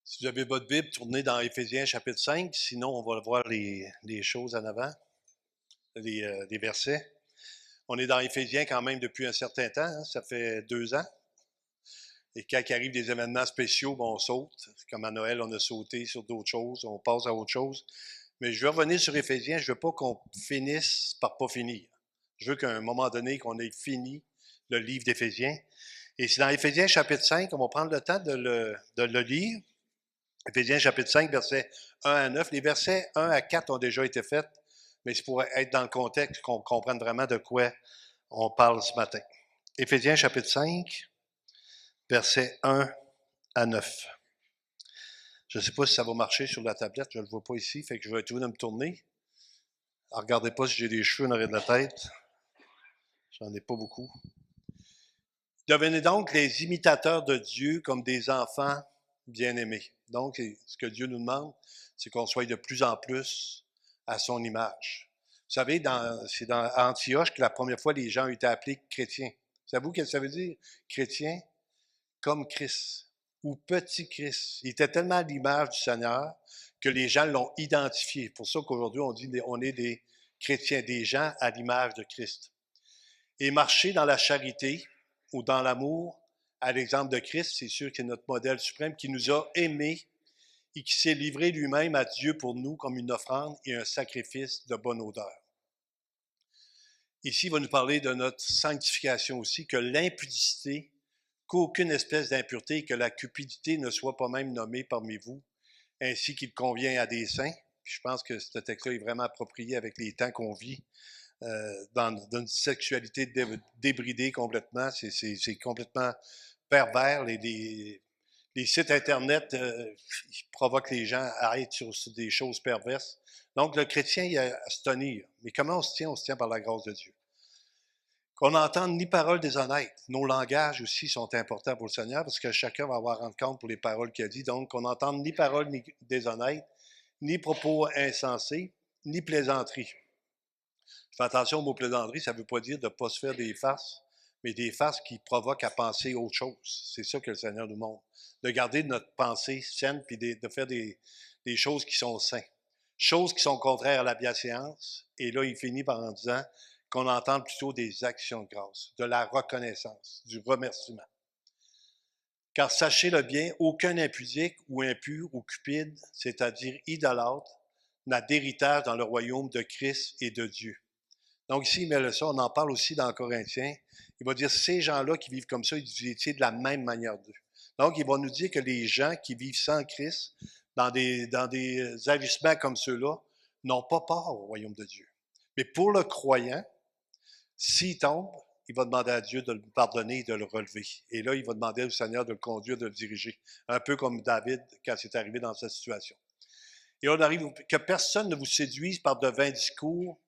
Si vous avez votre Bible, tournez dans Éphésiens chapitre 5, sinon on va voir les choses en avant, les versets. On est dans Éphésiens quand même depuis un certain temps, hein, ça fait 2 ans. Et quand il arrive des événements spéciaux, on saute. Comme à Noël, on a sauté sur d'autres choses, on passe à autre chose. Mais je veux revenir sur Éphésiens, je veux pas qu'on finisse par pas finir. Je veux qu'à un moment donné, qu'on ait fini le livre d'Éphésiens. Et c'est dans Éphésiens chapitre 5, on va prendre le temps de le lire. Éphésiens chapitre 5, versets 1 à 9. Les versets 1 à 4 ont déjà été faits, mais c'est pour être dans le contexte qu'on comprenne vraiment de quoi on parle ce matin. Éphésiens chapitre 5, versets 1 à 9. Je ne sais pas si ça va marcher sur la tablette, je ne le vois pas ici, fait que je vais être obligé de me tourner. Alors, regardez pas si j'ai des cheveux en arrière de la tête. J'en ai pas beaucoup. Devenez donc les imitateurs de Dieu comme des enfants bien-aimés. Donc, ce que Dieu nous demande, c'est qu'on soit de plus en plus à son image. Vous savez, c'est dans Antioche que la première fois les gens ont été appelés chrétiens. Savez-vous ce que ça veut dire? Chrétien comme Christ ou petit Christ. Il était tellement à l'image du Seigneur que les gens l'ont identifié. C'est pour ça qu'aujourd'hui, on dit on est des chrétiens, des gens à l'image de Christ. Et marcher dans la charité ou dans l'amour, à l'exemple de Christ, c'est sûr que c'est notre modèle suprême qui nous a aimés et qui s'est livré lui-même à Dieu pour nous comme une offrande et un sacrifice de bonne odeur. Ici, il va nous parler de notre sanctification aussi, que l'impudicité, qu'aucune espèce d'impureté, que la cupidité ne soit pas même nommée parmi vous, ainsi qu'il convient à des saints. Puis je pense que ce texte-là est vraiment approprié avec les temps qu'on vit. Dans une sexualité débridée complètement. C'est complètement pervers. Les sites Internet provoquent les gens à être sur des choses perverses. Donc, le chrétien, il a à se tenir. Mais comment on se tient? On se tient par la grâce de Dieu. Qu'on n'entende ni paroles déshonnêtes. Nos langages aussi sont importants pour le Seigneur parce que chacun va avoir rendre compte pour les paroles qu'il a dit. Donc, qu'on n'entende ni paroles déshonnêtes, ni propos insensés, ni plaisanteries. Je fais attention au mot plaisanterie, ça ne veut pas dire de ne pas se faire des farces, mais des farces qui provoquent à penser autre chose. C'est ça que le Seigneur nous montre. De garder notre pensée saine puis de faire des choses qui sont saines. Choses qui sont contraires à la bienséance. Et là, il finit par en disant qu'on entende plutôt des actions de grâce, de la reconnaissance, du remerciement. Car sachez-le bien, aucun impudique ou impur ou cupide, c'est-à-dire idolâtre, n'a d'héritage dans le royaume de Christ et de Dieu. Donc ici, il met ça, on en parle aussi dans Corinthiens. Il va dire, ces gens-là qui vivent comme ça, ils étaient de la même manière d'eux. Donc, il va nous dire que les gens qui vivent sans Christ, dans des agissements comme ceux-là, n'ont pas part au royaume de Dieu. Mais pour le croyant, s'il tombe, il va demander à Dieu de le pardonner et de le relever. Et là, il va demander au Seigneur de le conduire, de le diriger. Un peu comme David quand c'est arrivé dans cette situation. Et on arrive que personne ne vous séduise par de vains discours,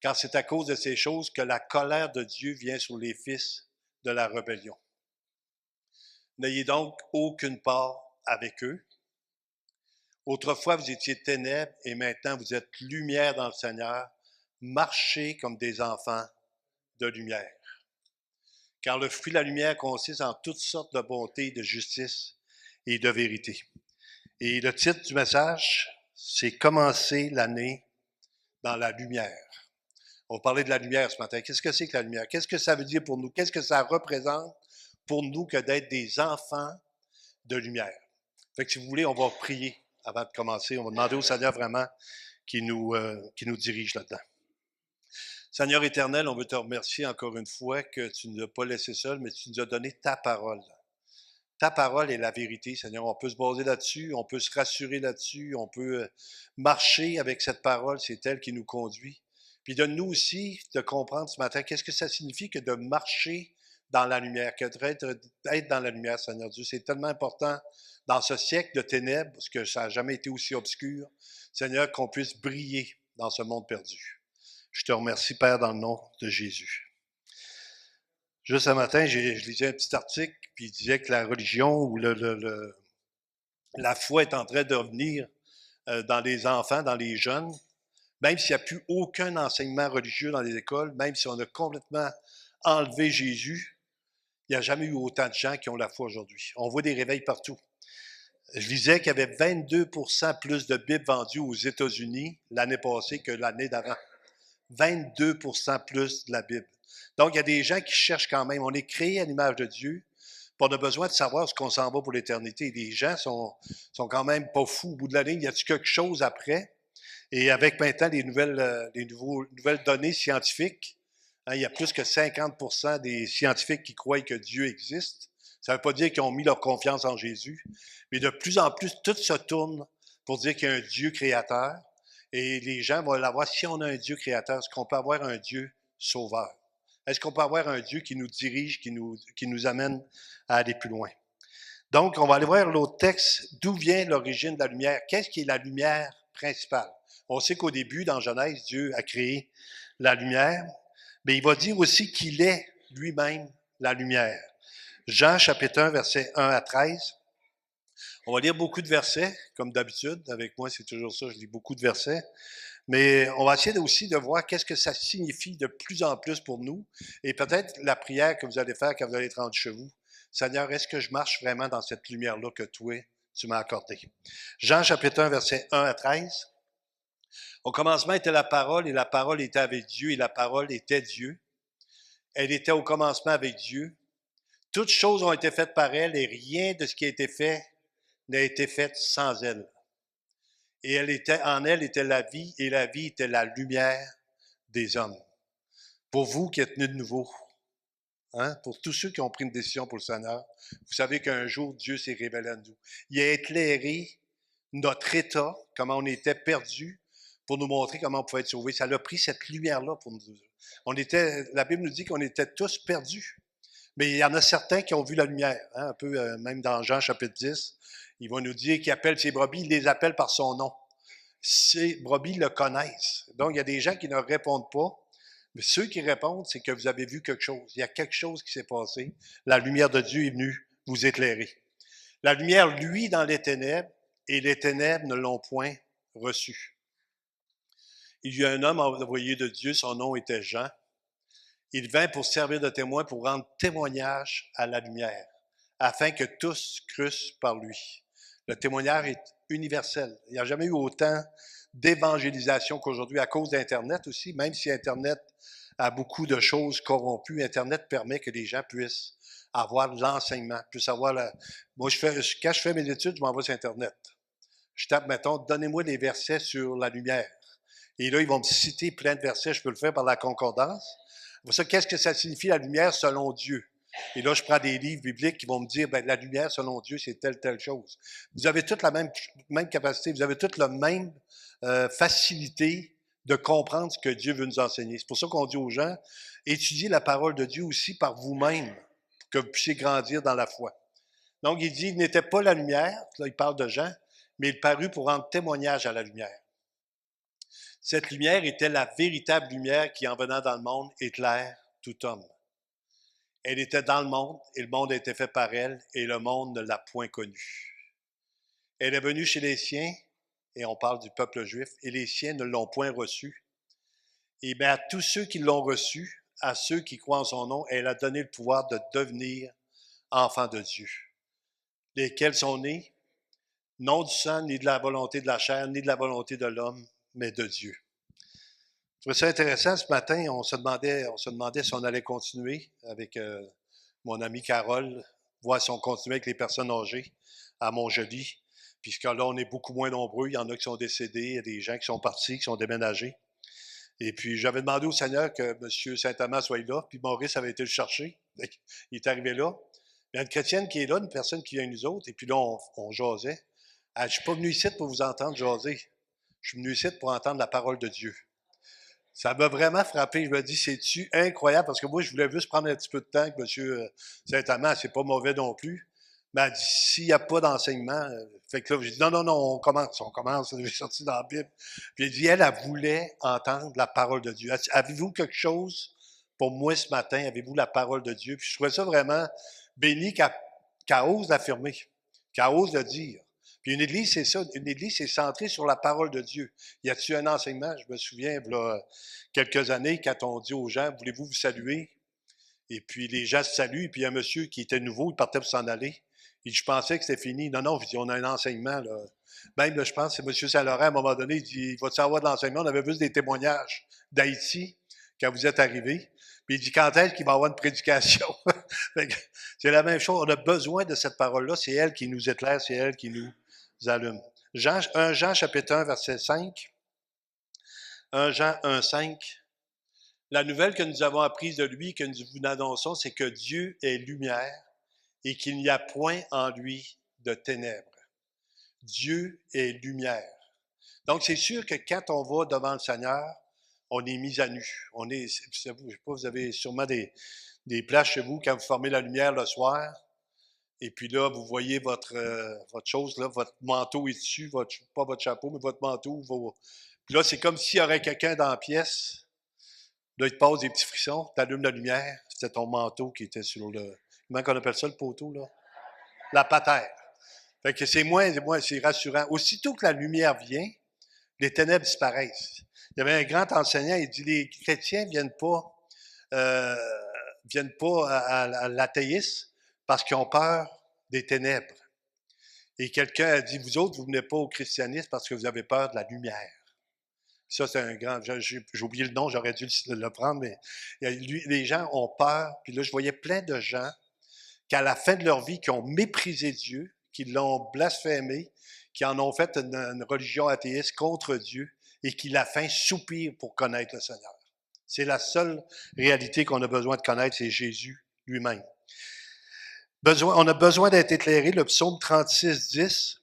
car c'est à cause de ces choses que la colère de Dieu vient sur les fils de la rébellion. N'ayez donc aucune part avec eux. Autrefois, vous étiez ténèbres et maintenant vous êtes lumière dans le Seigneur. Marchez comme des enfants de lumière. Car le fruit de la lumière consiste en toutes sortes de bonté, de justice et de vérité. Et le titre du message, c'est « Commencer l'année dans la lumière ». On va parler de la lumière ce matin. Qu'est-ce que c'est que la lumière? Qu'est-ce que ça veut dire pour nous? Qu'est-ce que ça représente pour nous que d'être des enfants de lumière? Fait que si vous voulez, on va prier avant de commencer. On va demander au Seigneur vraiment qui nous dirige là-dedans. Seigneur éternel, on veut te remercier encore une fois que tu ne nous as pas laissés seuls, mais tu nous as donné ta parole. Ta parole est la vérité, Seigneur. On peut se baser là-dessus, on peut se rassurer là-dessus, on peut marcher avec cette parole, c'est elle qui nous conduit. Puis donne-nous aussi de comprendre ce matin qu'est-ce que ça signifie que de marcher dans la lumière, que d'être dans la lumière, Seigneur Dieu. C'est tellement important dans ce siècle de ténèbres, parce que ça n'a jamais été aussi obscur, Seigneur, qu'on puisse briller dans ce monde perdu. Je te remercie, Père, dans le nom de Jésus. Juste ce matin, je lisais un petit article, puis il disait que la religion ou la foi est en train de revenir dans les enfants, dans les jeunes, même s'il n'y a plus aucun enseignement religieux dans les écoles, même si on a complètement enlevé Jésus, il n'y a jamais eu autant de gens qui ont la foi aujourd'hui. On voit des réveils partout. Je lisais qu'il y avait 22% plus de Bibles vendues aux États-Unis l'année passée que l'année d'avant. 22% plus de la Bible. Donc, il y a des gens qui cherchent quand même. On est créé à l'image de Dieu. Puis on a besoin de savoir ce qu'on s'en va pour l'éternité. Les gens sont quand même pas fous. Au bout de la ligne, y a-t-il quelque chose après? Et avec maintenant nouvelles données scientifiques, hein, il y a plus que 50% des scientifiques qui croient que Dieu existe. Ça ne veut pas dire qu'ils ont mis leur confiance en Jésus, mais de plus en plus, tout se tourne pour dire qu'il y a un Dieu créateur. Et les gens vont l'avoir. Si on a un Dieu créateur, est-ce qu'on peut avoir un Dieu sauveur? Est-ce qu'on peut avoir un Dieu qui nous dirige, qui nous amène à aller plus loin? Donc, on va aller voir l'autre texte. D'où vient l'origine de la lumière? Qu'est-ce qui est la lumière principale? On sait qu'au début, dans Genèse, Dieu a créé la lumière, mais il va dire aussi qu'il est lui-même la lumière. Jean, chapitre 1, versets 1 à 13. On va lire beaucoup de versets, comme d'habitude. Avec moi, c'est toujours ça, je lis beaucoup de versets. Mais on va essayer aussi de voir qu'est-ce que ça signifie de plus en plus pour nous. Et peut-être la prière que vous allez faire quand vous allez être rendu chez vous. Seigneur, est-ce que je marche vraiment dans cette lumière-là que toi, tu m'as accordée? Jean, chapitre 1, versets 1 à 13. Au commencement était la parole, et la parole était avec Dieu, et la parole était Dieu. Elle était au commencement avec Dieu. Toutes choses ont été faites par elle, et rien de ce qui a été fait n'a été fait sans elle. Et en elle était la vie, et la vie était la lumière des hommes. Pour vous qui êtes nés de nouveau, hein, pour tous ceux qui ont pris une décision pour le Seigneur, vous savez qu'un jour, Dieu s'est révélé à nous. Il a éclairé notre état, comment on était perdu, pour nous montrer comment on pouvait être sauvé. Ça a pris cette lumière-là pour nous. La Bible nous dit qu'on était tous perdus. Mais il y en a certains qui ont vu la lumière, hein, un peu même dans Jean chapitre 10. Il va nous dire qu'il appelle ses brebis, il les appelle par son nom. Ces brebis le connaissent. Donc, il y a des gens qui ne répondent pas, mais ceux qui répondent, c'est que vous avez vu quelque chose. Il y a quelque chose qui s'est passé. La lumière de Dieu est venue vous éclairer. La lumière, lui, dans les ténèbres, et les ténèbres ne l'ont point reçu. Il y a un homme envoyé de Dieu, son nom était Jean. Il vint pour servir de témoin, pour rendre témoignage à la lumière, afin que tous crussent par lui. Le témoignage est universel. Il n'y a jamais eu autant d'évangélisation qu'aujourd'hui, à cause d'Internet aussi, même si Internet a beaucoup de choses corrompues, Internet permet que les gens puissent avoir l'enseignement, puissent avoir Moi, quand je fais mes études, je m'envoie sur Internet. Je tape, mettons, donnez-moi des versets sur la lumière. Et là, ils vont me citer plein de versets, je peux le faire par la concordance. Ça, qu'est-ce que ça signifie la lumière selon Dieu? Et là, je prends des livres bibliques qui vont me dire, ben, la lumière selon Dieu, c'est telle chose. Vous avez toute la même capacité, vous avez toute la même facilité de comprendre ce que Dieu veut nous enseigner. C'est pour ça qu'on dit aux gens, étudiez la parole de Dieu aussi par vous-même, pour que vous puissiez grandir dans la foi. Donc, il dit, il n'était pas la lumière, là, il parle de Jean, mais il parut pour rendre témoignage à la lumière. Cette lumière était la véritable lumière qui, en venant dans le monde, éclaire tout homme. Elle était dans le monde, et le monde a été fait par elle, et le monde ne l'a point connue. Elle est venue chez les siens, et on parle du peuple juif, et les siens ne l'ont point reçue. Et bien, à tous ceux qui l'ont reçue, à ceux qui croient en son nom, elle a donné le pouvoir de devenir enfants de Dieu. Lesquels sont nés, non du sang, ni de la volonté de la chair, ni de la volonté de l'homme, mais de Dieu. Je trouvais ça intéressant ce matin. On se demandait si on allait continuer avec mon amie Carole, voir si on continuait avec les personnes âgées à Montjoly, puisque là, on est beaucoup moins nombreux. Il y en a qui sont décédés, il y a des gens qui sont partis, qui sont déménagés. Et puis, j'avais demandé au Seigneur que M. Saint-Amand soit là, puis Maurice avait été le chercher. Il est arrivé là. Il y a une chrétienne qui est là, une personne qui vient nous autres, et puis là, on jasait. Je ne suis pas venu ici pour vous entendre jaser. Je suis venu ici pour entendre la parole de Dieu. Ça m'a vraiment frappé. Je me dis, c'est-tu incroyable? Parce que moi, je voulais juste prendre un petit peu de temps avec M. Saint-Amand. C'est pas mauvais non plus. Mais elle dit, s'il n'y a pas d'enseignement, fait que là, j'ai dit, non, on commence. J'ai sorti dans la Bible. Puis elle dit, elle voulait entendre la parole de Dieu. Avez-vous quelque chose pour moi ce matin? Avez-vous la parole de Dieu? Puis je trouvais ça vraiment béni qu'elle ose l'affirmer, qu'elle ose le dire. Puis une église, c'est ça. Une église, c'est centré sur la parole de Dieu. Y a-t-il un enseignement? Je me souviens, il y a quelques années, quand on dit aux gens, voulez-vous vous saluer? Et puis les gens se saluent, et puis il y a un monsieur qui était nouveau, il partait pour s'en aller. Il dit, je pensais que c'était fini. Non, non, je dis, on a un enseignement, là. Même, là, je pense que c'est M. Saint-Laurent, à un moment donné, il dit, il va-tu avoir de l'enseignement? On avait vu des témoignages d'Haïti quand vous êtes arrivés. Puis il dit, quand est-ce qu'il va y avoir une prédication? C'est la même chose. On a besoin de cette parole-là. C'est elle qui nous éclaire, c'est elle qui nous allume. 1 Jean, chapitre 1, verset 5. 1 Jean 1, 5. La nouvelle que nous avons apprise de lui, que nous vous annonçons, c'est que Dieu est lumière et qu'il n'y a point en lui de ténèbres. Dieu est lumière. Donc, c'est sûr que quand on va devant le Seigneur, on est mis à nu. Je sais pas, vous avez sûrement des places chez vous quand vous formez la lumière le soir. Et puis là, vous voyez votre chose, là, votre manteau est dessus, pas votre chapeau, mais votre manteau. Puis là, c'est comme s'il y aurait quelqu'un dans la pièce. Là, il te passe des petits frissons, tu allumes la lumière. C'était ton manteau qui était sur le... Comment on appelle ça, le poteau, là? La patère. Fait que c'est c'est rassurant. Aussitôt que la lumière vient, les ténèbres disparaissent. Il y avait un grand enseignant, il dit, les chrétiens viennent pas à l'athéisme parce qu'ils ont peur des ténèbres. Et quelqu'un a dit, vous autres, vous venez pas au christianisme parce que vous avez peur de la lumière. Ça, c'est un grand... J'ai oublié le nom, j'aurais dû le prendre, mais les gens ont peur. Puis là, je voyais plein de gens qu'à la fin de leur vie, qui ont méprisé Dieu, qui l'ont blasphémé, qui en ont fait une religion athéiste contre Dieu et qui, la fin, soupirent pour connaître le Seigneur. C'est la seule réalité qu'on a besoin de connaître, c'est Jésus lui-même. On a besoin d'être éclairé, le psaume 36, 10.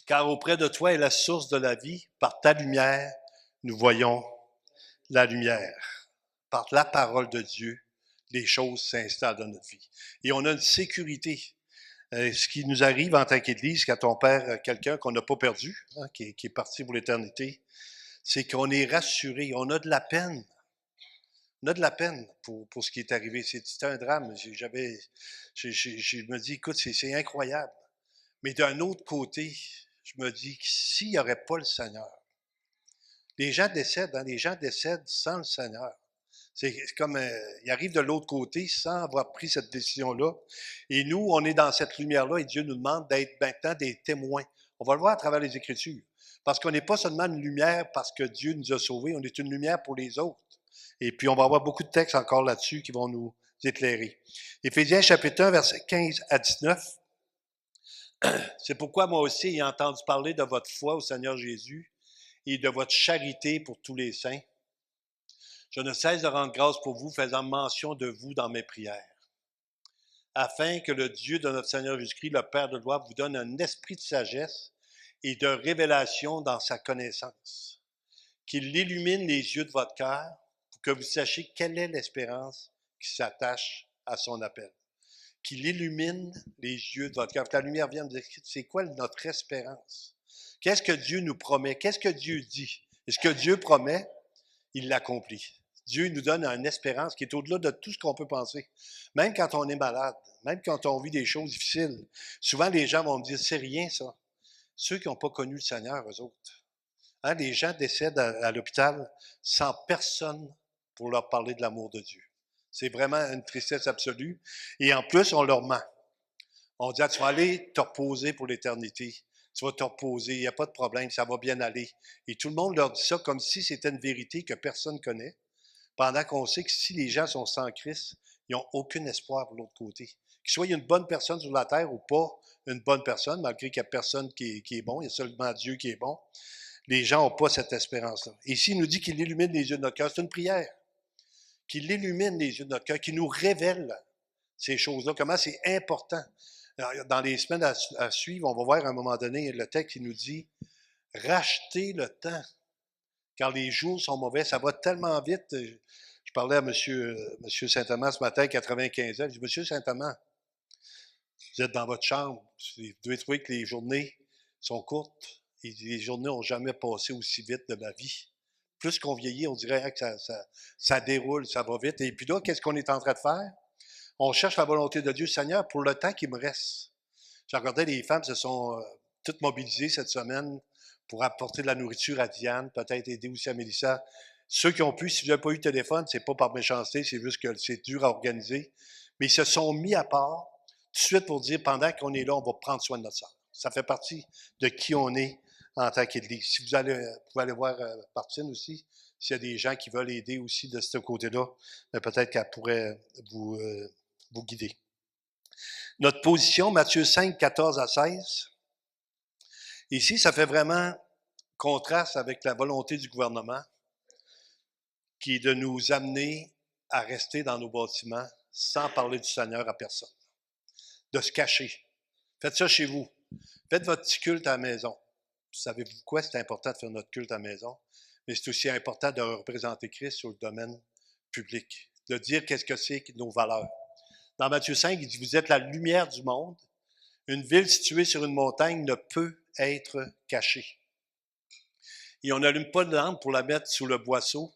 Car auprès de toi est la source de la vie, par ta lumière, nous voyons la lumière. Par la parole de Dieu, les choses s'installent dans notre vie. Et on a une sécurité. Ce qui nous arrive en tant qu'Église, quand on perd quelqu'un qu'on n'a pas perdu, hein, qui est parti pour l'éternité, c'est qu'on est rassuré, on a de la peine. On a de la peine pour ce qui est arrivé. C'est un drame. Je me dis, écoute, c'est incroyable. Mais d'un autre côté, je me dis que s'il n'y aurait pas le Seigneur, les gens décèdent, hein, les gens décèdent sans le Seigneur. C'est comme, ils arrivent de l'autre côté sans avoir pris cette décision-là. Et nous, on est dans cette lumière-là et Dieu nous demande d'être maintenant des témoins. On va le voir à travers les Écritures. Parce qu'on n'est pas seulement une lumière parce que Dieu nous a sauvés, on est une lumière pour les autres. Et puis, on va avoir beaucoup de textes encore là-dessus qui vont nous éclairer. Éphésiens chapitre 1, versets 15 à 19. C'est pourquoi moi aussi, ayant entendu parler de votre foi au Seigneur Jésus et de votre charité pour tous les saints, je ne cesse de rendre grâce pour vous, faisant mention de vous dans mes prières, afin que le Dieu de notre Seigneur Jésus-Christ, le Père de gloire, vous donne un esprit de sagesse et de révélation dans sa connaissance, qu'il illumine les yeux de votre cœur pour que vous sachiez quelle est l'espérance qui s'attache à son appel. Qu'il illumine les yeux de votre cœur. Que la lumière vienne de c'est quoi notre espérance? Qu'est-ce que Dieu nous promet? Qu'est-ce que Dieu dit? Et ce que Dieu promet, il l'accomplit. Dieu nous donne une espérance qui est au-delà de tout ce qu'on peut penser. Même quand on est malade, même quand on vit des choses difficiles, souvent les gens vont me dire, c'est rien ça. Ceux qui n'ont pas connu le Seigneur, eux autres. Hein, les gens décèdent à l'hôpital sans personne pour leur parler de l'amour de Dieu. C'est vraiment une tristesse absolue. Et en plus, on leur ment. On dit, ah, tu vas aller te reposer pour l'éternité. Tu vas te reposer, il n'y a pas de problème, ça va bien aller. Et tout le monde leur dit ça comme si c'était une vérité que personne ne connaît, pendant qu'on sait que si les gens sont sans Christ, ils n'ont aucun espoir de l'autre côté. Qu'ils soient une bonne personne sur la terre ou pas une bonne personne, malgré qu'il n'y a personne qui est bon, il y a seulement Dieu qui est bon, les gens n'ont pas cette espérance-là. Et ici, il nous dit qu'il illumine les yeux de notre cœur. C'est une prière. Qu'il illumine les yeux de notre cœur, qu'il nous révèle ces choses-là, comment c'est important. Alors, dans les semaines à suivre, on va voir à un moment donné le texte qui nous dit « Rachetez le temps, car les jours sont mauvais. » Ça va tellement vite. Je parlais à M. Saint-Amand ce matin, 95 ans. Je dis « Monsieur Saint-Amand, vous êtes dans votre chambre. Vous devez trouver que les journées sont courtes. Et les journées n'ont jamais passé aussi vite de ma vie. Plus qu'on vieillit, on dirait que ça déroule, ça va vite. Et puis là, qu'est-ce qu'on est en train de faire? On cherche la volonté de Dieu, Seigneur, pour le temps qui me reste. J'ai regardé, les femmes se sont toutes mobilisées cette semaine pour apporter de la nourriture à Diane, peut-être aider aussi à Mélissa. Ceux qui ont pu, si vous n'avez pas eu de téléphone, c'est pas par méchanceté, c'est juste que c'est dur à organiser. Mais ils se sont mis à part. de suite pour dire, pendant qu'on est là, on va prendre soin de notre sœur. Ça fait partie de qui on est en tant qu'Église. Si vous pouvez aller voir Martine aussi, s'il y a des gens qui veulent aider aussi de ce côté-là, peut-être qu'elle pourrait vous guider. Notre position, Matthieu 5, 14 à 16. Ici, ça fait vraiment contraste avec la volonté du gouvernement qui est de nous amener à rester dans nos bâtiments sans parler du Seigneur à personne, de se cacher. Faites ça chez vous. Faites votre petit culte à la maison. Savez-vous quoi? C'est important de faire notre culte à la maison, mais c'est aussi important de représenter Christ sur le domaine public, de dire qu'est-ce que c'est nos valeurs. Dans Matthieu 5, il dit, vous êtes la lumière du monde. Une ville située sur une montagne ne peut être cachée. Et on n'allume pas de lampe pour la mettre sous le boisseau,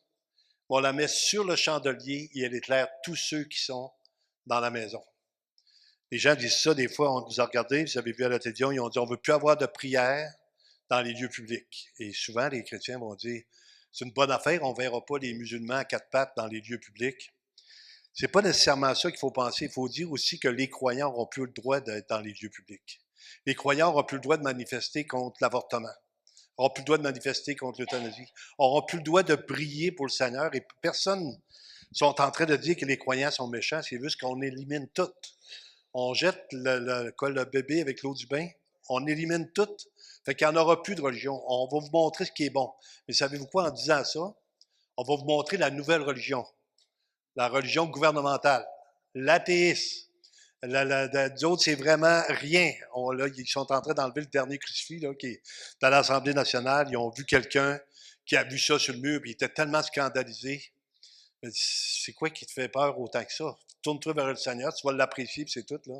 mais on la met sur le chandelier et elle éclaire tous ceux qui sont dans la maison. Les gens disent ça, des fois, on nous a regardé, vous avez vu à la télévision, ils ont dit, on ne veut plus avoir de prière dans les lieux publics. Et souvent, les chrétiens vont dire, c'est une bonne affaire, on ne verra pas les musulmans à quatre pattes dans les lieux publics. C'est pas nécessairement ça qu'il faut penser. Il faut dire aussi que les croyants n'auront plus le droit d'être dans les lieux publics. Les croyants n'auront plus le droit de manifester contre l'avortement, n'auront plus le droit de manifester contre l'euthanasie, n'auront plus le droit de prier pour le Seigneur. Et personne sont en train de dire que les croyants sont méchants, c'est juste qu'on élimine tout. On jette le bébé avec l'eau du bain, on élimine tout. Fait qu'il n'y en aura plus de religion. On va vous montrer ce qui est bon. Mais savez-vous quoi, en disant ça, on va vous montrer la nouvelle religion, la religion gouvernementale, l'athéisme. D'autres, c'est vraiment rien. Là, ils sont en train d'enlever le dernier crucifix là, qui est dans l'Assemblée nationale. Ils ont vu quelqu'un qui a vu ça sur le mur, puis il était tellement scandalisé. C'est quoi qui te fait peur autant que ça? Tourne-toi vers le Seigneur, tu vas l'apprécier, puis c'est tout, là.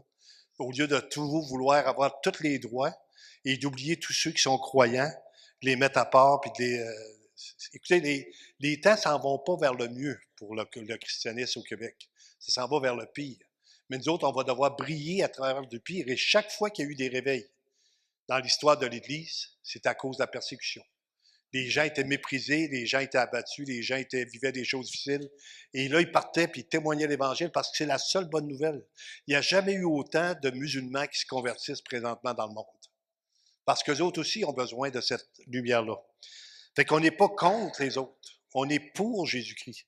Au lieu de tout vouloir avoir tous les droits et d'oublier tous ceux qui sont croyants, les mettre à part, puis écoutez, les temps s'en vont pas vers le mieux pour le christianisme au Québec. Ça s'en va vers le pire. Mais nous autres, on va devoir briller à travers le pire. Et chaque fois qu'il y a eu des réveils dans l'histoire de l'Église, c'est à cause de la persécution. Les gens étaient méprisés, les gens étaient abattus, les gens vivaient des choses difficiles. Et là, ils partaient puis ils témoignaient l'Évangile parce que c'est la seule bonne nouvelle. Il n'y a jamais eu autant de musulmans qui se convertissent présentement dans le monde. Parce qu'eux autres aussi ont besoin de cette lumière-là. Fait qu'on n'est pas contre les autres. On est pour Jésus-Christ.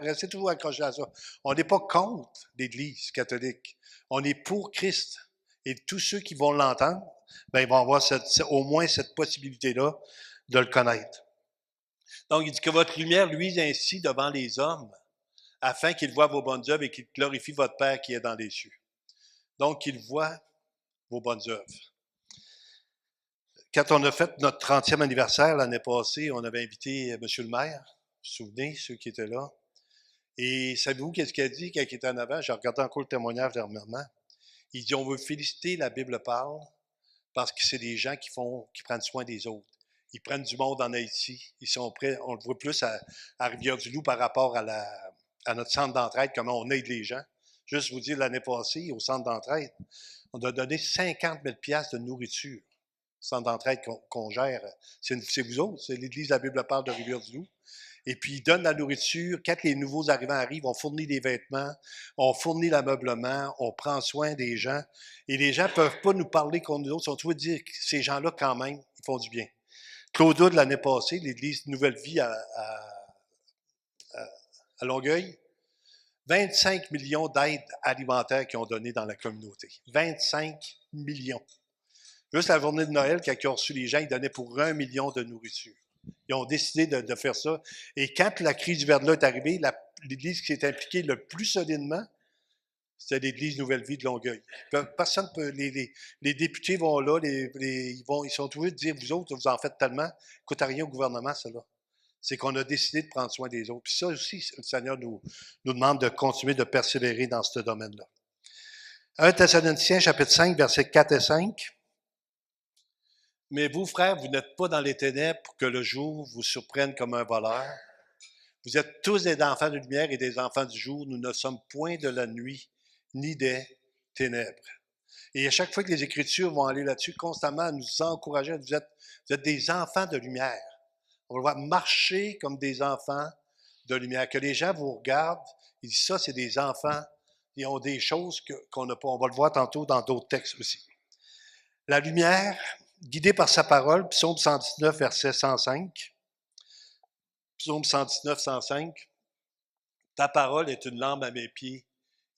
Restez toujours accrochés à ça. On n'est pas contre l'Église catholique. On est pour Christ. Et tous ceux qui vont l'entendre, ben, ils vont avoir au moins cette possibilité-là de le connaître. Donc, il dit que votre lumière luise ainsi devant les hommes, afin qu'ils voient vos bonnes œuvres et qu'ils glorifient votre Père qui est dans les cieux. Donc, qu'ils voient vos bonnes œuvres. Quand on a fait notre 30e anniversaire l'année passée, on avait invité M. le maire, vous vous souvenez, ceux qui étaient là. Et savez-vous qu'est-ce qu'il a dit quand il était en avant? J'ai regardé encore le témoignage dernièrement. Il dit, on veut féliciter, la Bible parle, parce que c'est des gens qui prennent soin des autres. Ils prennent du monde en Haïti. Ils sont prêts, on le voit plus à Rivière-du-Loup par rapport à notre centre d'entraide, comment on aide les gens. Juste vous dire, l'année passée, au centre d'entraide, on a donné 50 000 $ de nourriture. Centre d'entraide qu'on gère, c'est vous autres, c'est l'Église de la Bible parle de Rivière-du-Loup. Et puis, ils donnent la nourriture. Quand les nouveaux arrivants arrivent, on fournit des vêtements, on fournit l'ameublement, on prend soin des gens. Et les gens ne peuvent pas nous parler contre nous autres. Ils sont toujours dire que ces gens-là, quand même, ils font du bien. Claude, l'année passée, l'Église Nouvelle Vie à Longueuil, 25 millions d'aides alimentaires qu'ils ont données dans la communauté. 25 millions. Juste la journée de Noël, quand ils ont reçu les gens, ils donnaient pour 1 million de nourriture. Ils ont décidé de faire ça. Et quand la crise du verglas est arrivée, l'Église qui s'est impliquée le plus solidement, c'était l'Église Nouvelle Vie de Longueuil. Personne peut. Les députés vont là, ils sont obligés de dire, vous autres, vous en faites tellement, coûte à rien au gouvernement, ça là. C'est qu'on a décidé de prendre soin des autres. Puis ça aussi, le Seigneur nous demande de continuer de persévérer dans ce domaine-là. 1 Thessaloniciens, chapitre 5, versets 4 et 5. Mais vous, frères, vous n'êtes pas dans les ténèbres pour que le jour vous surprenne comme un voleur. Vous êtes tous des enfants de lumière et des enfants du jour. Nous ne sommes point de la nuit ni des ténèbres. Et à chaque fois que les Écritures vont aller là-dessus, constamment nous encourager, vous êtes des enfants de lumière. On va marcher comme des enfants de lumière. Que les gens vous regardent, ils disent ça, c'est des enfants ils ont des choses qu'on n'a pas. On va le voir tantôt dans d'autres textes aussi. La lumière, guidée par sa parole, Psaume 119, verset 105. Psaume 119, 105. Ta parole est une lampe à mes pieds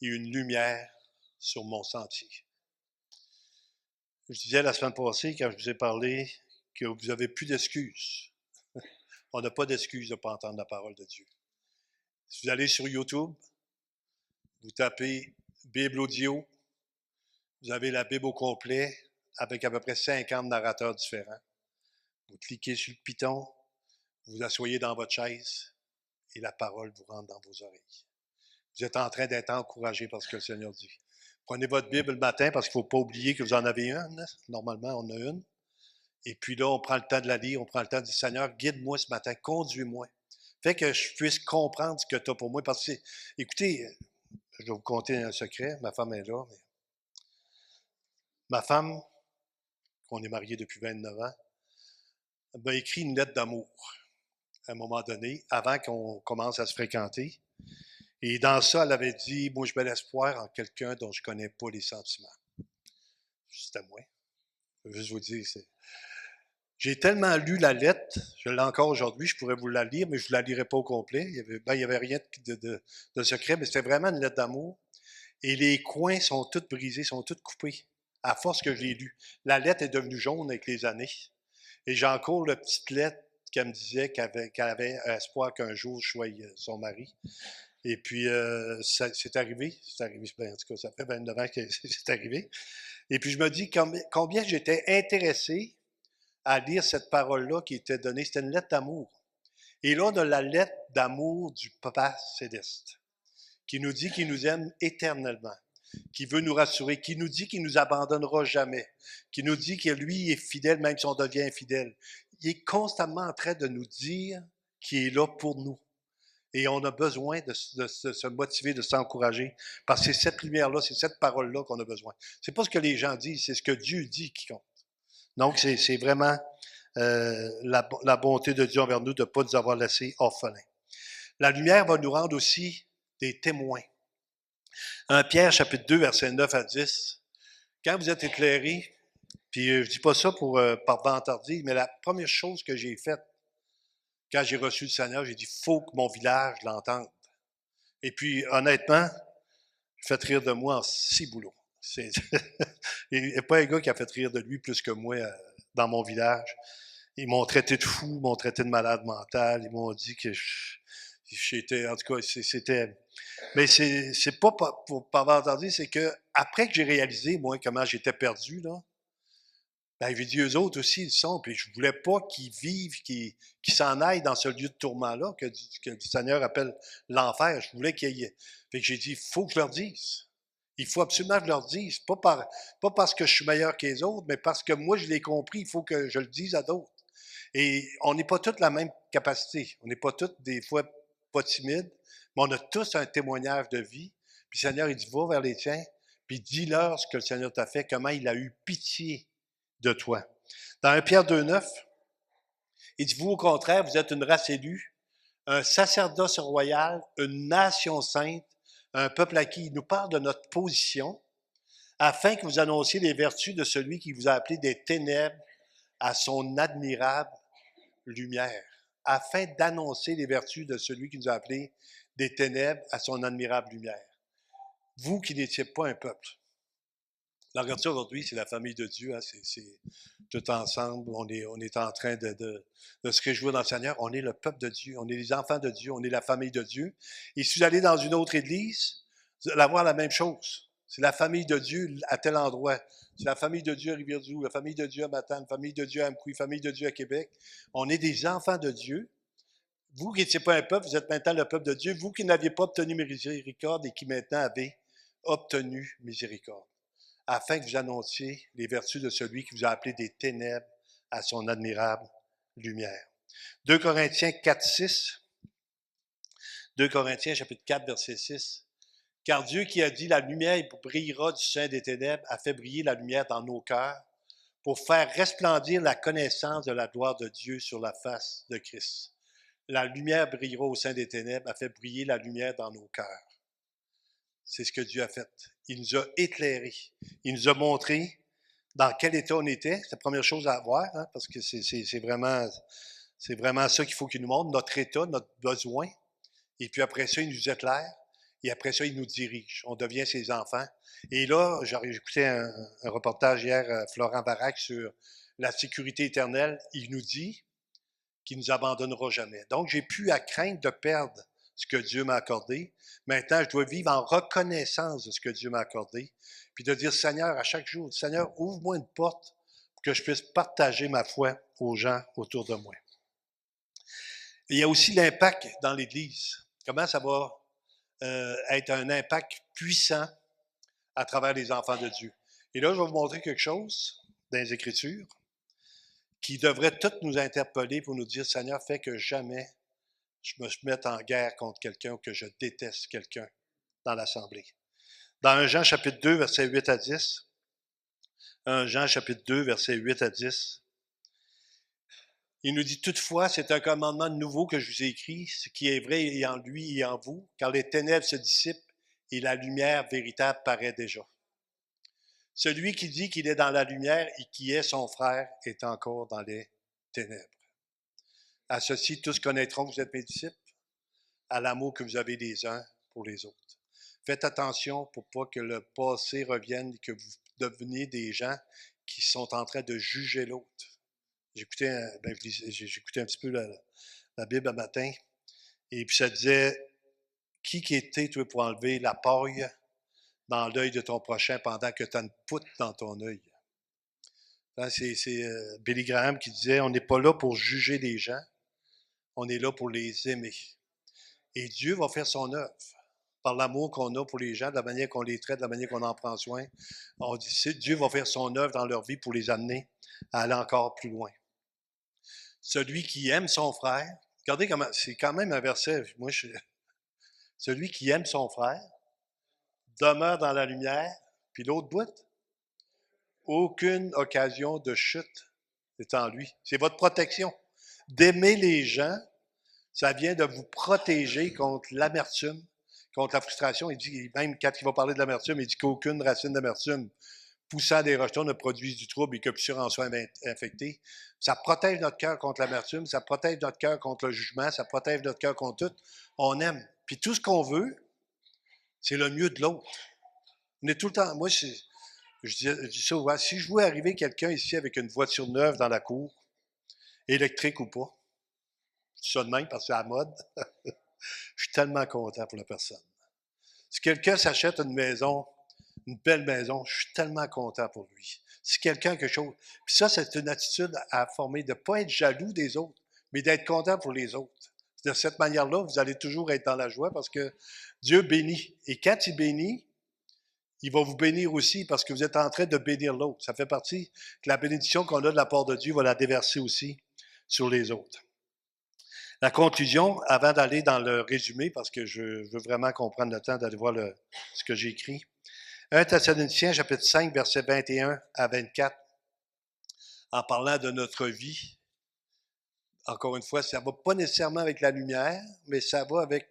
et une lumière sur mon sentier. Je disais la semaine passée, quand je vous ai parlé, que vous n'avez plus d'excuses. On n'a pas d'excuses de ne pas entendre la parole de Dieu. Si vous allez sur YouTube, vous tapez Bible audio, vous avez la Bible au complet avec à peu près 50 narrateurs différents. Vous cliquez sur le piton, vous vous asseyez dans votre chaise et la parole vous rentre dans vos oreilles. Vous êtes en train d'être encouragé par ce que le Seigneur dit. Prenez votre Bible le matin parce qu'il ne faut pas oublier que vous en avez une. Normalement, on a une. Et puis là, on prend le temps de la lire, on prend le temps de dire, Seigneur, guide-moi ce matin, conduis-moi. Fait que je puisse comprendre ce que tu as pour moi. Parce que, écoutez, je vais vous conter un secret, ma femme est là. Mais ma femme, qu'on est mariés depuis 29 ans, m'a écrit une lettre d'amour à un moment donné, avant qu'on commence à se fréquenter. Et dans ça, elle avait dit, moi, je mets l'espoir en quelqu'un dont je ne connais pas les sentiments. C'était moi. Je veux juste vous dire, j'ai tellement lu la lettre, je l'ai encore aujourd'hui, je pourrais vous la lire, mais je ne la lirai pas au complet. Il y avait rien de secret, mais c'était vraiment une lettre d'amour. Et les coins sont tous brisés, sont tous coupés, à force que je l'ai lu. La lettre est devenue jaune avec les années. Et j'ai encore la petite lettre qu'elle me disait qu'elle avait espoir qu'un jour je sois son mari. Et puis, c'est arrivé, ben, en tout cas, ça fait 29 ans que c'est arrivé. Et puis, je me dis combien j'étais intéressé à lire cette parole-là qui était donnée. C'était une lettre d'amour. Et là, on a la lettre d'amour du Papa Céleste, qui nous dit qu'il nous aime éternellement, qui veut nous rassurer, qui nous dit qu'il ne nous abandonnera jamais, qui nous dit que lui est fidèle même si on devient infidèle. Il est constamment en train de nous dire qu'il est là pour nous. Et on a besoin de se motiver, de s'encourager, parce que c'est cette lumière-là, c'est cette parole-là qu'on a besoin. C'est pas ce que les gens disent, c'est ce que Dieu dit qui compte. Donc, c'est vraiment la bonté de Dieu envers nous de ne pas nous avoir laissés orphelins. La lumière va nous rendre aussi des témoins. 1 Pierre, chapitre 2, versets 9 à 10. Quand vous êtes éclairés, puis je ne dis pas ça par vantardise, mais la première chose que j'ai faite, quand j'ai reçu le Seigneur, j'ai dit, il faut que mon village l'entende. Et puis, honnêtement, faites rire de moi en 6 boulots. Il n'y a pas un gars qui a fait rire de lui plus que moi dans mon village. Ils m'ont traité de fou, ils m'ont traité de malade mental, ils m'ont dit que j'étais, en tout cas, c'était... Mais c'est pas pour vantardise, c'est que après que j'ai réalisé, moi, comment j'étais perdu, là, ben, j'ai dit, eux autres aussi, ils sont, puis je voulais pas qu'ils vivent, qu'ils s'en aillent dans ce lieu de tourment-là, que le Seigneur appelle l'enfer. Je voulais qu'il y ait... Fait que j'ai dit, il faut que je leur dise. Il faut absolument que je leur dise. Pas parce que je suis meilleur que les autres, mais parce que moi, je l'ai compris, il faut que je le dise à d'autres. Et on n'est pas tous la même capacité. On n'est pas tous, des fois, pas timides, mais on a tous un témoignage de vie. Puis le Seigneur, il dit, va vers les tiens, puis dis-leur ce que le Seigneur t'a fait, comment il a eu pitié de toi. Dans 1 Pierre 2,9, il dit, vous, au contraire, vous êtes une race élue, un sacerdoce royal, une nation sainte, un peuple à qui il nous parle de notre position, afin que vous annonciez les vertus de celui qui vous a appelé des ténèbres à son admirable lumière. Afin d'annoncer les vertus de celui qui nous a appelés des ténèbres à son admirable lumière. Vous qui n'étiez pas un peuple. La regarde aujourd'hui, c'est la famille de Dieu, hein, c'est tout ensemble, on est en train de se réjouir dans le Seigneur. On est le peuple de Dieu, on est les enfants de Dieu, on est la famille de Dieu. Et si vous allez dans une autre église, vous allez avoir la même chose. C'est la famille de Dieu à tel endroit. C'est la famille de Dieu à Rivière-du-Loup, la famille de Dieu à Matane, la famille de Dieu à Amkoui, la famille de Dieu à Québec. On est des enfants de Dieu. Vous qui n'étiez pas un peuple, vous êtes maintenant le peuple de Dieu. Vous qui n'aviez pas obtenu miséricorde et qui maintenant avez obtenu miséricorde, afin que vous annonciez les vertus de celui qui vous a appelé des ténèbres à son admirable lumière. 2 Corinthiens 4, 6. 2 Corinthiens chapitre 4, verset 6. Car Dieu qui a dit, la lumière brillera du sein des ténèbres, a fait briller la lumière dans nos cœurs pour faire resplendir la connaissance de la gloire de Dieu sur la face de Christ. La lumière brillera au sein des ténèbres, a fait briller la lumière dans nos cœurs. C'est ce que Dieu a fait. Il nous a éclairés. Il nous a montré dans quel état on était. C'est la première chose à avoir, hein, parce que c'est vraiment ça qu'il faut qu'il nous montre, notre état, notre besoin. Et puis après ça, il nous éclaire. Et après ça, il nous dirige. On devient ses enfants. Et là, j'écoutais un reportage hier, Florent Varac, sur la sécurité éternelle. Il nous dit qu'il ne nous abandonnera jamais. Donc, j'ai plus à craindre de perdre ce que Dieu m'a accordé. Maintenant, je dois vivre en reconnaissance de ce que Dieu m'a accordé. Puis de dire, Seigneur, à chaque jour, Seigneur, ouvre-moi une porte pour que je puisse partager ma foi aux gens autour de moi. Et il y a aussi l'impact dans l'Église. Comment ça va être un impact puissant à travers les enfants de Dieu. Et là, je vais vous montrer quelque chose dans les Écritures qui devrait toutes nous interpeller pour nous dire, Seigneur, fais que jamais je me mette en guerre contre quelqu'un ou que je déteste quelqu'un dans l'Assemblée. Dans 1 Jean chapitre 2, versets 8 à 10, 1 Jean chapitre 2, versets 8 à 10, il nous dit, toutefois, c'est un commandement nouveau que je vous ai écrit, ce qui est vrai et en lui et en vous, car les ténèbres se dissipent et la lumière véritable paraît déjà. Celui qui dit qu'il est dans la lumière et qui est son frère est encore dans les ténèbres. À ceci, tous connaîtront que vous êtes mes disciples, à l'amour que vous avez les uns pour les autres. Faites attention pour pas que le passé revienne et que vous deveniez des gens qui sont en train de juger l'autre. J'écoutais un petit peu la Bible un matin, et puis ça disait, qui était, toi, pour enlever la paille dans l'œil de ton prochain pendant que tu as une poutre dans ton œil? C'est Billy Graham qui disait, on n'est pas là pour juger les gens, on est là pour les aimer. Et Dieu va faire son œuvre par l'amour qu'on a pour les gens, de la manière qu'on les traite, de la manière qu'on en prend soin. On dit, Dieu va faire son œuvre dans leur vie pour les amener à aller encore plus loin. Celui qui aime son frère, regardez comment, c'est quand même un verset, celui qui aime son frère demeure dans la lumière, puis l'autre bout, aucune occasion de chute est en lui. C'est votre protection. D'aimer les gens, ça vient de vous protéger contre l'amertume, contre la frustration. Il dit, même quand il va parler de l'amertume, il dit qu'aucune racine d'amertume poussant des rejetons ne produise du trouble et que plusieurs en soient infectés. Ça protège notre cœur contre l'amertume, ça protège notre cœur contre le jugement, ça protège notre cœur contre tout. On aime. Puis tout ce qu'on veut, c'est le mieux de l'autre. On est tout le temps... Moi, je dis ça, ouais, si je vois arriver quelqu'un ici avec une voiture neuve dans la cour, électrique ou pas, je dis ça de même parce que c'est à la mode, je suis tellement content pour la personne. Si quelqu'un s'achète une maison, une belle maison, je suis tellement content pour lui. Si quelqu'un a quelque chose... Puis ça, c'est une attitude à former, de ne pas être jaloux des autres, mais d'être content pour les autres. De cette manière-là, vous allez toujours être dans la joie parce que Dieu bénit. Et quand il bénit, il va vous bénir aussi parce que vous êtes en train de bénir l'autre. Ça fait partie de la bénédiction qu'on a de la part de Dieu, il va la déverser aussi sur les autres. La conclusion, avant d'aller dans le résumé, parce que je veux vraiment qu'on prenne le temps d'aller voir ce que j'ai écrit. 1 Thessaloniciens, chapitre 5, versets 21 à 24, en parlant de notre vie. Encore une fois, ça ne va pas nécessairement avec la lumière, mais ça va avec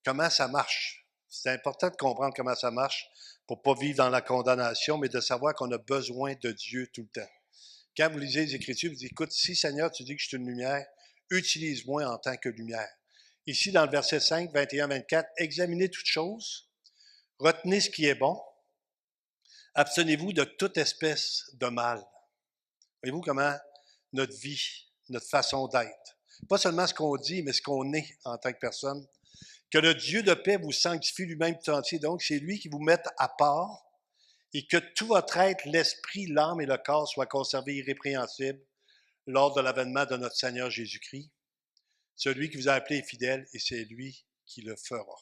comment ça marche. C'est important de comprendre comment ça marche pour ne pas vivre dans la condamnation, mais de savoir qu'on a besoin de Dieu tout le temps. Quand vous lisez les Écritures, vous dites, écoute, si Seigneur, tu dis que je suis une lumière, utilise-moi en tant que lumière. Ici, dans le verset 5, 21-24, examinez toutes choses, retenez ce qui est bon, abstenez-vous de toute espèce de mal. Voyez-vous comment notre vie, notre façon d'être, pas seulement ce qu'on dit, mais ce qu'on est en tant que personne, que le Dieu de paix vous sanctifie lui-même tout entier. Donc, c'est lui qui vous met à part et que tout votre être, l'esprit, l'âme et le corps soient conservés irrépréhensibles lors de l'avènement de notre Seigneur Jésus-Christ. Celui qui vous a appelé est fidèle et c'est lui qui le fera.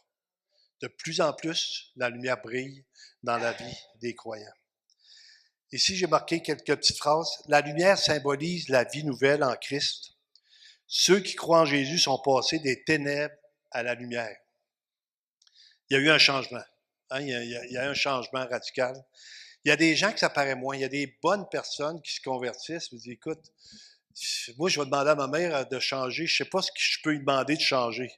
De plus en plus, la lumière brille dans la vie des croyants. Ici, j'ai marqué quelques petites phrases. La lumière symbolise la vie nouvelle en Christ. Ceux qui croient en Jésus sont passés des ténèbres à la lumière. Il y a eu un changement. Hein? Il y a un changement radical. Il y a des gens que ça paraît moins. Il y a des bonnes personnes qui se convertissent. Vous dites, écoute, moi, je vais demander à ma mère de changer. Je ne sais pas ce que je peux lui demander de changer.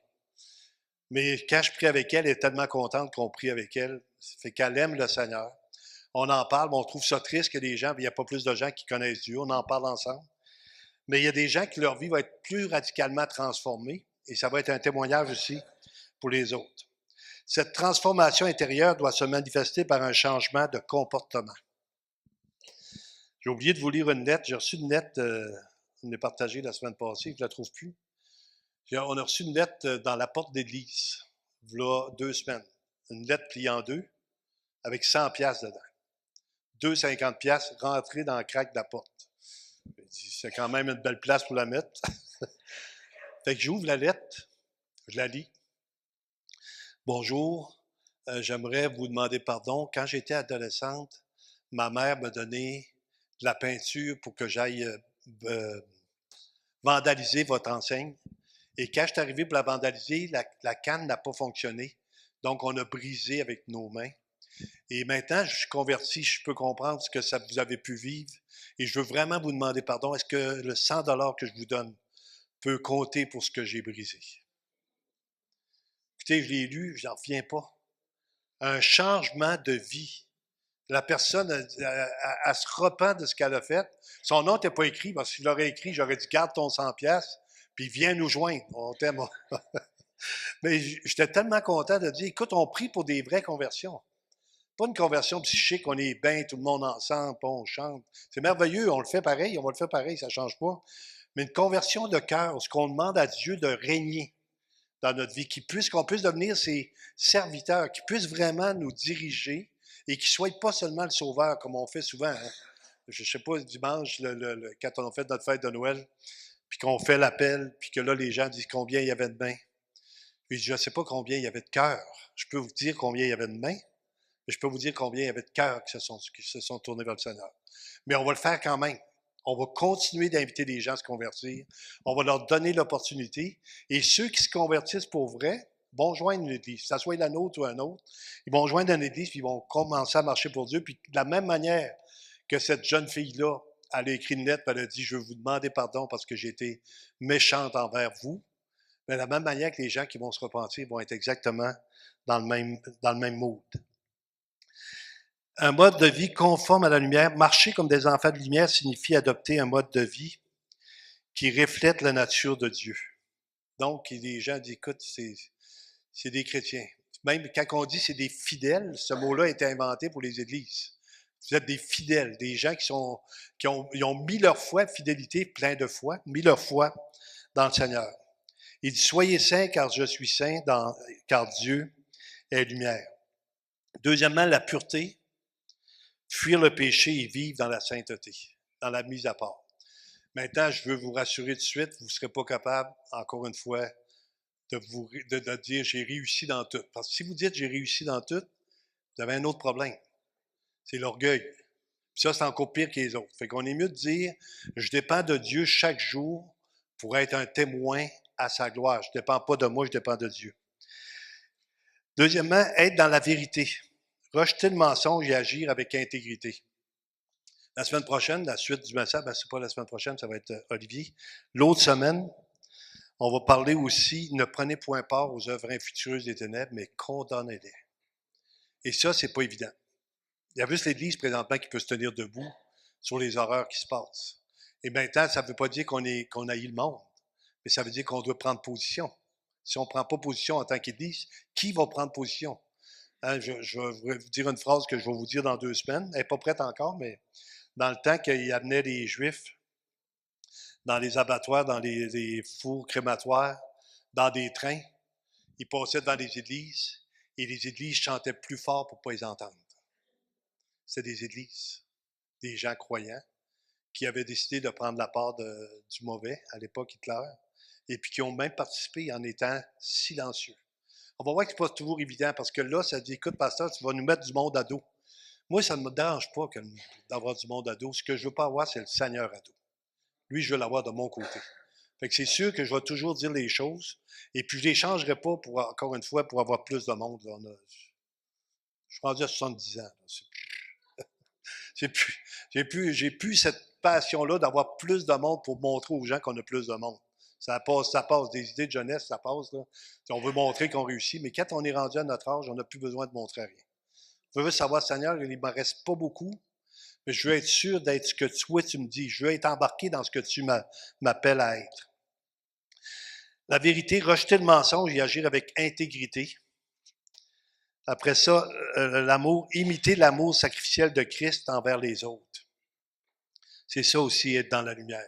Mais quand je prie avec elle, elle est tellement contente qu'on prie avec elle. Ça fait qu'elle aime le Seigneur. On en parle, mais on trouve ça triste que des gens, il n'y a pas plus de gens qui connaissent Dieu. On en parle ensemble. Mais il y a des gens qui leur vie va être plus radicalement transformée et ça va être un témoignage aussi pour les autres. Cette transformation intérieure doit se manifester par un changement de comportement. J'ai oublié de vous lire une lettre. J'ai reçu une lettre, on l'a partagée la semaine passée, je ne la trouve plus. On a reçu une lettre dans la porte d'église, il y a 2 semaines. Une lettre pliée en deux, avec 100 piastres dedans. 2,50 piastres rentrés dans le crack de la porte. C'est quand même une belle place pour la mettre. Fait que j'ouvre la lettre, je la lis. Bonjour, j'aimerais vous demander pardon. Quand j'étais adolescente, ma mère m'a donné de la peinture pour que j'aille vandaliser votre enseigne. Et quand je suis arrivé pour la vandaliser, la canne n'a pas fonctionné. Donc, on a brisé avec nos mains. Et maintenant, je suis converti, je peux comprendre ce que ça vous avez pu vivre. Et je veux vraiment vous demander pardon. Est-ce que le 100 $ que je vous donne peut compter pour ce que j'ai brisé? Écoutez, je l'ai lu, je n'en reviens pas. Un changement de vie. La personne, elle se repent de ce qu'elle a fait. Son nom n'était pas écrit, parce qu'il l'aurait écrit, j'aurais dit, garde ton 100 piastres, puis viens nous joindre. On t'aime. Mais j'étais tellement content de dire, écoute, on prie pour des vraies conversions. Pas une conversion psychique, on est bien, tout le monde ensemble, puis on chante. C'est merveilleux, on le fait pareil, on va le faire pareil, ça ne change pas. Mais une conversion de cœur, ce qu'on demande à Dieu de régner dans notre vie, qu'on puisse devenir ses serviteurs, qu'il puisse vraiment nous diriger et qu'il ne soit pas seulement le sauveur, comme on fait souvent. Hein. Je ne sais pas, dimanche, quand on a fait notre fête de Noël, puis qu'on fait l'appel, puis que là, les gens disent combien il y avait de mains. Puis je ne sais pas combien il y avait de cœurs. Je peux vous dire combien il y avait de mains, mais je peux vous dire combien il y avait de cœurs qui se sont tournés vers le Seigneur. Mais on va le faire quand même. On va continuer d'inviter les gens à se convertir. On va leur donner l'opportunité. Et ceux qui se convertissent pour vrai vont joindre une église, que ce soit la nôtre ou un autre. Ils vont joindre une église, puis ils vont commencer à marcher pour Dieu. Puis de la même manière que cette jeune fille-là, elle a écrit une lettre, puis elle a dit, je veux vous demander pardon parce que j'ai été méchante envers vous. Mais de la même manière que les gens qui vont se repentir vont être exactement dans le même mood. Un mode de vie conforme à la lumière. Marcher comme des enfants de lumière signifie adopter un mode de vie qui reflète la nature de Dieu. Donc, les gens disent, écoute, c'est des chrétiens. Même quand on dit c'est des fidèles, ce mot-là a été inventé pour les églises. Vous êtes des fidèles, des gens qui ont mis leur foi, fidélité, plein de foi, mis leur foi dans le Seigneur. Il dit, soyez saints car je suis saint, car Dieu est lumière. Deuxièmement, la pureté. Fuir le péché et vivre dans la sainteté, dans la mise à part. Maintenant, je veux vous rassurer tout de suite, vous ne serez pas capable, encore une fois, de dire j'ai réussi dans tout. Parce que si vous dites j'ai réussi dans tout, vous avez un autre problème. C'est l'orgueil. Puis ça, c'est encore pire que les autres. Fait qu'on est mieux de dire je dépends de Dieu chaque jour pour être un témoin à sa gloire. Je ne dépends pas de moi, je dépends de Dieu. Deuxièmement, être dans la vérité. Rejeter le mensonge et agir avec intégrité. La semaine prochaine, la suite du message, c'est pas la semaine prochaine, ça va être Olivier. L'autre semaine, on va parler aussi, ne prenez point part aux œuvres infructueuses des ténèbres, mais condamnez-les. Et ça, c'est pas évident. Il y a juste l'Église présentement qui peut se tenir debout sur les horreurs qui se passent. Et maintenant, ça ne veut pas dire qu'on haït le monde, mais ça veut dire qu'on doit prendre position. Si on ne prend pas position en tant qu'Église, qui va prendre position? Hein, je vais vous dire une phrase que je vais vous dire dans 2 semaines. Elle n'est pas prête encore, mais dans le temps qu'il amenait les Juifs dans les abattoirs, dans les fours crématoires, dans des trains, ils passaient devant les églises et les églises chantaient plus fort pour ne pas les entendre. C'était des églises, des gens croyants qui avaient décidé de prendre la part du mauvais à l'époque Hitler et puis qui ont même participé en étant silencieux. On va voir que ce n'est pas toujours évident parce que là, ça dit, écoute, pasteur, tu vas nous mettre du monde à dos. Moi, ça ne me dérange pas d'avoir du monde à dos. Ce que je ne veux pas avoir, c'est le Seigneur à dos. Lui, je veux l'avoir de mon côté. Fait que c'est sûr que je vais toujours dire les choses. Et puis, je ne les changerai pas, encore une fois, pour avoir plus de monde. Là, je suis rendu à 70 ans. J'ai plus cette passion-là d'avoir plus de monde pour montrer aux gens qu'on a plus de monde. Ça passe. Des idées de jeunesse, ça passe. Là. On veut montrer qu'on réussit, mais quand on est rendu à notre âge, on n'a plus besoin de montrer rien. Je veux savoir, Seigneur, il ne me reste pas beaucoup, mais je veux être sûr d'être ce que toi, tu me dis. Je veux être embarqué dans ce que tu m'appelles à être. La vérité, rejeter le mensonge et agir avec intégrité. Après ça, l'amour, imiter l'amour sacrificiel de Christ envers les autres. C'est ça aussi, être dans la lumière.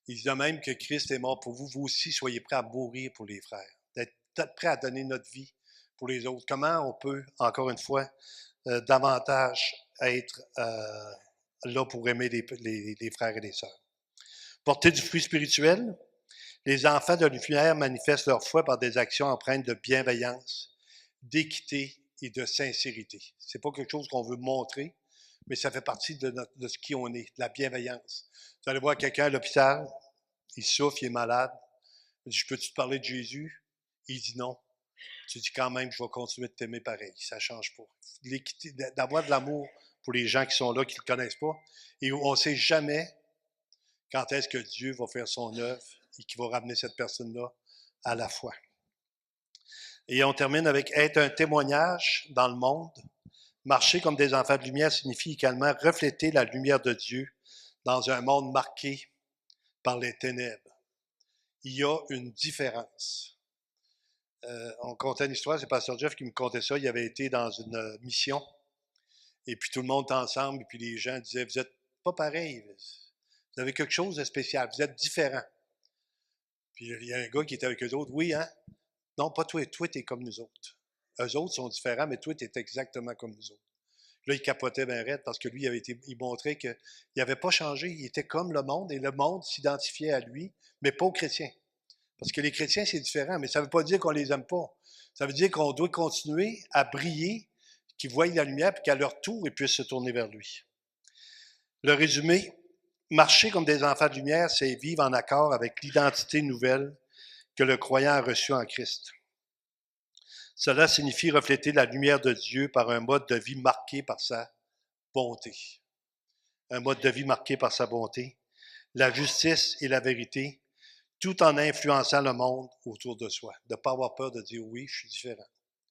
Il dit de même que Christ est mort pour vous, vous aussi soyez prêts à mourir pour les frères, d'être prêts à donner notre vie pour les autres. Comment on peut, encore une fois, davantage être là pour aimer les frères et les sœurs. Porter du fruit spirituel. Les enfants de la lumière manifestent leur foi par des actions empreintes de bienveillance, d'équité et de sincérité. C'est pas quelque chose qu'on veut montrer, mais ça fait partie de ce qui on est, de la bienveillance. Vous allez voir quelqu'un à l'hôpital, il souffre, il est malade. Il dit, je peux-tu te parler de Jésus? Il dit non. Tu dis quand même, je vais continuer de t'aimer pareil. Ça ne change pas. L'équité, d'avoir de l'amour pour les gens qui sont là, qui ne le connaissent pas. Et on ne sait jamais quand est-ce que Dieu va faire son œuvre et qu'il va ramener cette personne-là à la foi. Et on termine avec être un témoignage dans le monde. Marcher comme des enfants de lumière signifie également refléter la lumière de Dieu dans un monde marqué par les ténèbres. Il y a une différence. On contait une histoire, c'est Pasteur Jeff qui me contait ça. Il avait été dans une mission, et puis tout le monde était ensemble, et puis les gens disaient, vous n'êtes pas pareil, vous avez quelque chose de spécial, vous êtes différent. Puis il y a un gars qui était avec eux autres, oui, hein? Non, pas toi, toi, tu es comme nous autres. Eux autres sont différents, mais toi, tu es exactement comme nous autres. Là, il capotait bien raide parce que lui, il montrait qu'il n'avait pas changé, il était comme le monde, et le monde s'identifiait à lui, mais pas aux chrétiens. Parce que les chrétiens, c'est différent, mais ça ne veut pas dire qu'on les aime pas. Ça veut dire qu'on doit continuer à briller, qu'ils voient la lumière, puis qu'à leur tour, ils puissent se tourner vers lui. Le résumé, marcher comme des enfants de lumière, c'est vivre en accord avec l'identité nouvelle que le croyant a reçue en Christ. Cela signifie refléter la lumière de Dieu par un mode de vie marqué par sa bonté. Un mode de vie marqué par sa bonté, la justice et la vérité, tout en influençant le monde autour de soi. De ne pas avoir peur de dire oui, je suis différent.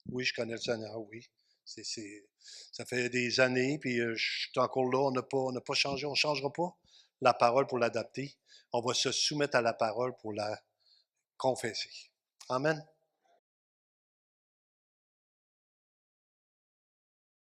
Oui, je connais le Seigneur, oui. Ça fait des années, puis je suis encore là, on n'a pas changé, on ne changera pas la parole pour l'adapter. On va se soumettre à la parole pour la confesser. Amen.